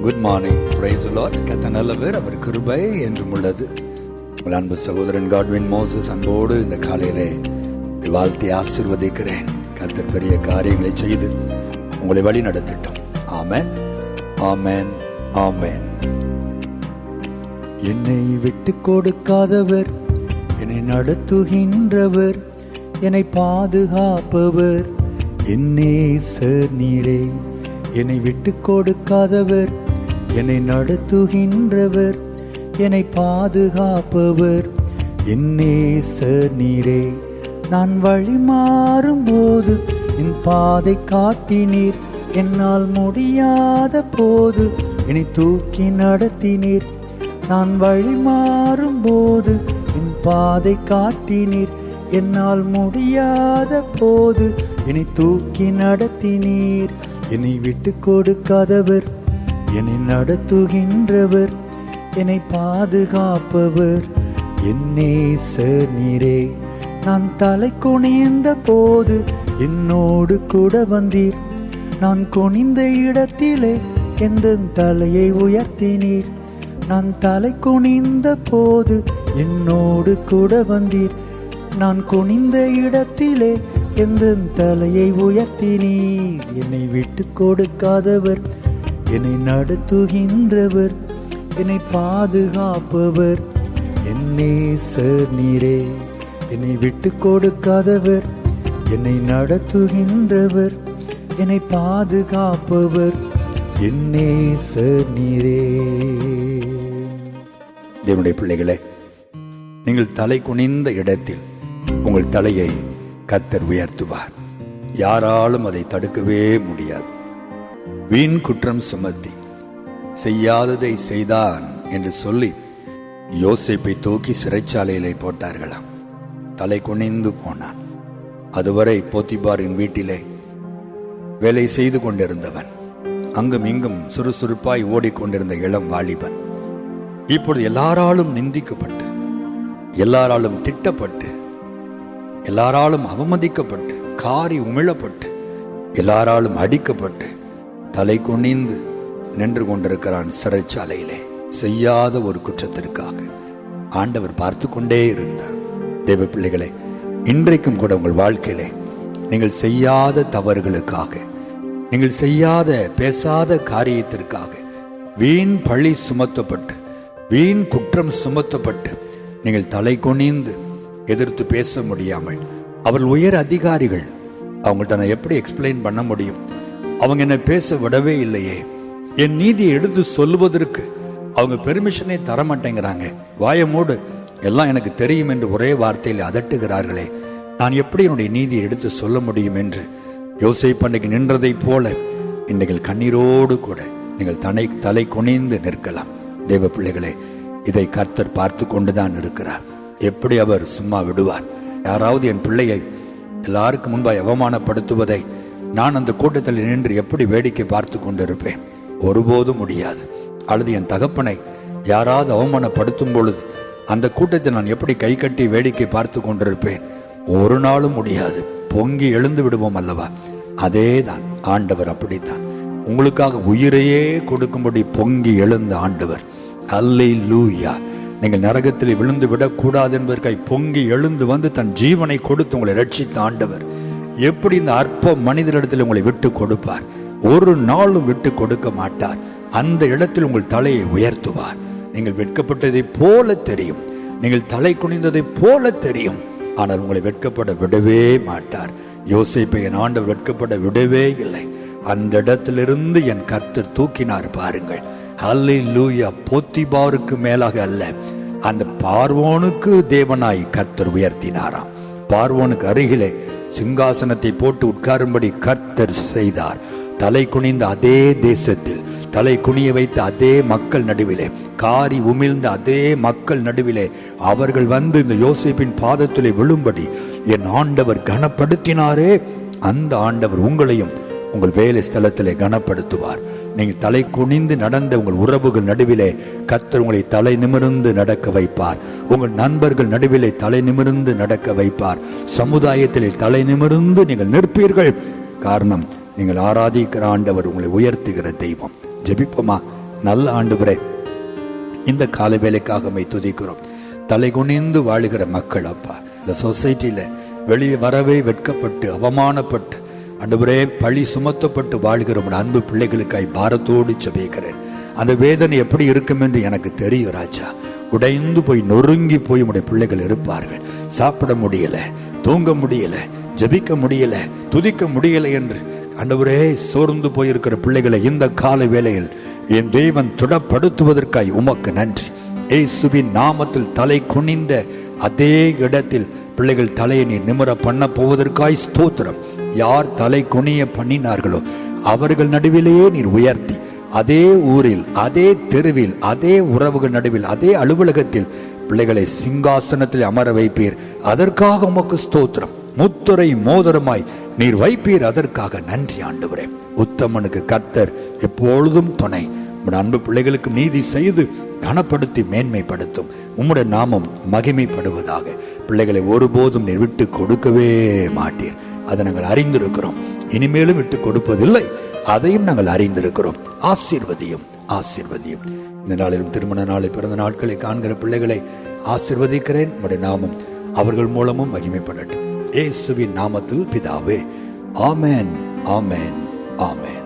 Good morning. Praise the Lord. கர்த்தர் நல்லவர், அவர் கிருபை என்றும் உள்ளது. உங்கள் அன்பு சகோதரன் காட்வின் மோசஸ் அன்போடு இந்த காலையிலே வாழ்த்தி ஆசீர்வதிக்கிறேன். கர்த்தர் பெரிய காரியங்களை செய்து உங்களை வழி நடத்தட்டும். ஆமென், ஆமென், ஆமென். என்னை விட்டு கொடுக்காதவர், என்னை நடத்துகின்றவர், என்னை பாதுகாப்பவர் என் நேசர் நீரே. என்னை விட்டு கொடுக்காதவர், என்னை நடத்துகின்றவர், என்னை பாதுகாப்பவர் என் நேசர் நீரே. நான் வழி மாறும் போது என் பாதை காட்டினீர், என்னால் முடியாத போது என்னை தூக்கி நடத்தினீர். நான் வழி மாறும் போது என் பாதை காட்டினீர், என்னால் முடியாத போது என்னை தூக்கி நடத்தினீர். என்னை விட்டு கொடுக்காதவர், என்னை நடத்துகின்றவர், என்னை பாதுகாப்பவர் என் நேசர் நீரே. நான் தலை குனிந்த போது என்னோடு கூட வந்தீர், நான் குனிந்த இடத்திலே எந்த தலையை உயர்த்தினீர். நான் தலை குனிந்த போது என்னோடு கூட வந்தீர், நான் குனிந்த இடத்திலே எந்த தலையை உயர்த்தினீர். என்னை விட்டு கொடுக்காதவர், என்னை நடத்துகின்றவர், என்னை பாதுகாப்பவர் என் நேசர் நீரே. என்னை விட்டு கொடுக்காதவர், என்னை நடத்துகின்றவர், என்னை பாதுகாப்பவர் என் நேசர் நீரே. தேவனுடைய பிள்ளைகளே, நீங்கள் தலை குனிந்த இடத்தில் உங்கள் தலையை கர்த்தர் உயர்த்துவார். யாராலும் அதை தடுக்கவே முடியாது. வீண் குற்றம் சுமத்தி செய்யாததை செய்தான் என்று சொல்லி யோசேப்பை தூக்கி சிறைச்சாலையிலே போட்டார்களாம். தலை குனிந்து போனான். அதுவரை போத்திபாரின் வீட்டிலே வேலை செய்து கொண்டிருந்தவன், அங்கும் இங்கும் சுறுசுறுப்பாய் ஓடிக்கொண்டிருந்த இளம் வாலிபன், இப்பொழுது எல்லாராலும் நிந்திக்கப்பட்டு, எல்லாராலும் திட்டப்பட்டு, எல்லாராலும் அவமதிக்கப்பட்டு, காரி உமிழப்பட்டு, எல்லாராலும் அடிக்கப்பட்டு தலை குனிந்து நின்று கொண்டிருக்கிறான் சிறைச்சாலையிலே. செய்யாத ஒரு குற்றத்திற்காக ஆண்டவர் பார்த்து கொண்டே இருந்தார். தேவ பிள்ளைகளே, இன்றைக்கும் கூட உங்கள் வாழ்க்கையிலே நீங்கள் செய்யாத தவறுகளுக்காக, நீங்கள் செய்யாத பேசாத காரியத்திற்காக வீண் பழி சுமத்தப்பட்டு, வீண் குற்றம் சுமத்தப்பட்டு நீங்கள் தலை குனிந்து எதிர்த்து பேச முடியாமல், அவர்கள் உயர் அதிகாரிகள், அவங்கள்ட்ட நான் எப்படி எக்ஸ்பிளைன் பண்ண முடியும், அவங்க என்னை பேச விடவே இல்லையே, என் நீதியை எடுத்து சொல்லுவதற்கு அவங்க பெர்மிஷனே தர மாட்டேங்கிறாங்க, வாய மூடு, எல்லாம் எனக்கு தெரியும் என்று ஒரே வார்த்தையில் அதட்டுகிறார்களே, நான் எப்படி என்னுடைய நீதியை எடுத்து சொல்ல முடியும் என்று யோசேப்பு அன்றைக்கு நின்றதை போல இன்றைக்கு கண்ணீரோடு கூட நீங்கள் தலை குனிந்து நிற்கலாம். தேவ பிள்ளைகளே, இதை கர்த்தர் பார்த்து கொண்டுதான் இருக்கிறார். எப்படி அவர் சும்மா விடுவார்? யாராவது என் பிள்ளையை எல்லாருக்கும் முன்பாய் அவமானப்படுத்துவதை நான் அந்த கூட்டத்தில் நின்று எப்படி வேடிக்கை பார்த்து கொண்டிருப்பேன்? ஒருபோதும் முடியாது. அல்லது என் தகப்பனை யாராவது அவமானப்படுத்தும் பொழுது அந்த கூட்டத்தை நான் எப்படி கை கட்டி வேடிக்கை பார்த்து கொண்டிருப்பேன்? ஒரு நாளும் முடியாது. பொங்கி எழுந்து விடுவோம் அல்லவா? அதே தான் ஆண்டவர். அப்படித்தான் உங்களுக்காக உயிரையே கொடுக்கும்படி பொங்கி எழுந்த ஆண்டவர். அல்லேலூயா. நீங்கள் நரகத்தில் விழுந்து விடக்கூடாது என்பதற்காக பொங்கி எழுந்து வந்து தன் ஜீவனை கொடுத்து உங்களை ரட்சித்த ஆண்டவர் எப்படி இந்த அற்ப மனிதரிடத்தில் உங்களை விட்டு கொடுப்பார்? ஒரு நாளும் விட்டு கொடுக்க மாட்டார். அந்த இடத்தில் உங்கள் தலையை உயர்த்துவார். நீங்கள் வெட்கப்பட்டதை போல தெரியும், நீங்கள் தலை குனிந்ததை போல தெரியும், ஆனால் உங்களை வெட்கப்பட விடவே மாட்டார். யோசேப்பை என் ஆண்டவர் வெட்கப்பட விடவே இல்லை. அந்த இடத்திலிருந்து என் கர்த்தர் தூக்கினார் பாருங்கள். அல்லேலூயா. போத்திபாருக்கு மேலாக அல்ல, அந்த பார்வோனுக்கு தேவனாய் கர்த்தர் உயர்த்தினாராம். பார்வோனுக்கு அருகிலே சிங்காசனத்தை போட்டு உட்காரும்படி கர்த்தர் செய்தார். தலை குனிந்த அதே தேசத்தில், தலை குனிய வைத்த அதே மக்கள் நடுவிலே, காரி உமிழ்ந்த அதே மக்கள் நடுவிலே அவர்கள் வந்து இந்த யோசேப்பின் பாதத்திலே விழும்படி என் ஆண்டவர் கனப்படுத்தினாரே, அந்த ஆண்டவர் உங்களையும் உங்கள் வேலை ஸ்தலத்திலே கனப்படுத்துவார். நீங்கள் தலை குனிந்து நடந்த உங்கள் உறவுகள் நடுவிலே கர்த்தர் உங்களை தலை நிமிர்ந்து நடக்க வைப்பார். உங்கள் நண்பர்கள் நடுவிலே தலை நிமிர்ந்து நடக்க வைப்பார். சமுதாயத்திலே தலை நிமிர்ந்து நீங்கள் நிற்பீர்கள். காரணம், நீங்கள் ஆராதிக்கிற ஆண்டவர் உங்களை உயர்த்துகிற தெய்வம். ஜெபிப்போமா? நல்ல ஆண்டவரே, இந்த காலை வேலைக்காக மை துதிக்கிறோம். தலை குனிந்து வாழுகிற மக்கள் அப்பா, இந்த சொசைட்டியில வெளியே வரவே வெட்கப்பட்டு அவமானப்பட்டு ஆண்டவரே பழி சுமத்தப்பட்டு வாழ்கிற அன்பு பிள்ளைகளுக்காய் பாரத்தோடு ஜெபிக்கிறேன். அந்த வேதனை எப்படி இருக்கும் என்று எனக்கு தெரியும் ராஜா. உடைந்து போய் நொறுங்கி போய் உடைய பிள்ளைகள் இருப்பார்கள். சாப்பிட முடியல, தூங்க முடியல, ஜெபிக்க முடியல, துதிக்க முடியல என்று ஆண்டவரே சோர்ந்து போயிருக்கிற பிள்ளைகளை இந்த கால வேளையில் என் தேவன் துடப்படுத்துவதற்காய் உமக்கு நன்றி. இயேசுவின் நாமத்தில் தலை குனிந்த அதே இடத்தில் பிள்ளைகள் தலையை நீ நிமிர பண்ண போவதற்காய் ஸ்தோத்திரம். யார் தலை குனிய பண்ணினார்களோ அவர்கள் நடுவிலேயே நீர் உயர்த்தி, அதே ஊரில், அதே தெருவில், அதே உறவுகள் நடுவில், அதே அலுவலகத்தில் பிள்ளைகளை சிங்காசனத்தில் அமர வைப்பீர். அதற்காக உமக்கு ஸ்தோத்திரம். முத்துரை மோதிரமாய் நீர் வைப்பீர். அதற்காக நன்றி ஆண்டவரே. உத்தமனுக்கு கர்த்தர் எப்பொழுதும் துணை. உம்முடைய அன்பு பிள்ளைகளுக்கு நீதி செய்து கனப்படுத்தி மேன்மைப்படுத்தும். உம்முடைய நாமம் மகிமைப்படுவதாக. பிள்ளைகளை ஒருபோதும் நீர் விட்டு கொடுக்கவே மாட்டீர். அதை நாங்கள் அறிந்திருக்கிறோம். இனிமேலும் விட்டு கொடுப்பதில்லை, அதையும் நாங்கள் அறிந்திருக்கிறோம். ஆசீர்வதியும், ஆசீர்வதியும். இந்த நாளிலும் திருமண நாளை, பிறந்த நாட்களை காண்கிற பிள்ளைகளை ஆசீர்வதிக்கிறேன். உம்முடைய நாமம் அவர்கள் மூலமும் மகிமைப்படட்டும். இயேசுவின் நாமத்தில் பிதாவே, ஆமென், ஆமென், ஆமென்.